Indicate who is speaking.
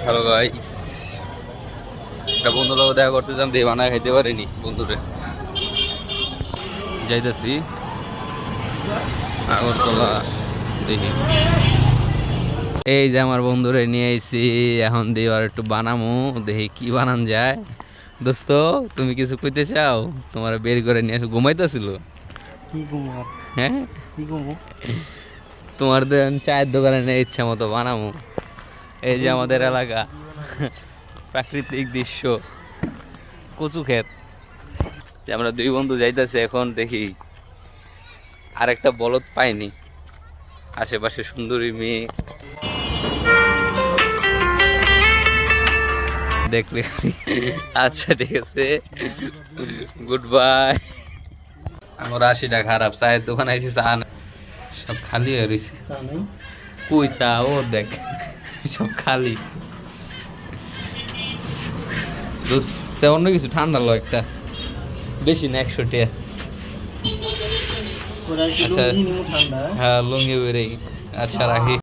Speaker 1: Hello guys, একটা বন্ধুর লোক দেখা করতে যাম, দিয়ে বানায় খাইতে পারিনি বন্ধুরে। যাইতেছি আগরতলা, দেখি এই যে আমার বন্ধুরে নিয়ে আইছি। এখন দিয়ে আর একটু বানামু, দেখি কি বানান যায়। দোস্ত, তুমি কিছু কইতে চাও? তোমার বের করে নিয়ে এসে ঘুমাইতেছিল।
Speaker 2: কি ঘুমো?
Speaker 1: হ্যাঁ,
Speaker 2: কি ঘুমো?
Speaker 1: তোমার দেন চায়ের দোকানে নিয়ে ইচ্ছা মতো বানামু। এই যে আমাদের এলাকা, প্রাকৃতিক দৃশ্য, কচু ক্ষেত। যে আমরা দুই বন্ধু যাইতেছে, এখন দেখি আরেকটা বলদ পাইনি, আশেপাশে সুন্দরী মেয়ে দেখলে। আচ্ছা ঠিক আছে, গুড বাই। আমার রাশিটা খারাপ, চায়ের দোকান আইসি, চা নাই, সব খালি হয়ে রয়েছে।
Speaker 2: চা নাই?
Speaker 1: কই চা? ও দেখ, সব খালি। অন্য কিছু ঠান্ডা লো একটা, বেশি না, 100 টাকা।
Speaker 2: ওরা
Speaker 1: আচ্ছা,
Speaker 2: লুঙ্গি নিমু ঠান্ডা।
Speaker 1: হ্যাঁ লুঙ্গি বেরেই। আচ্ছা রাখি।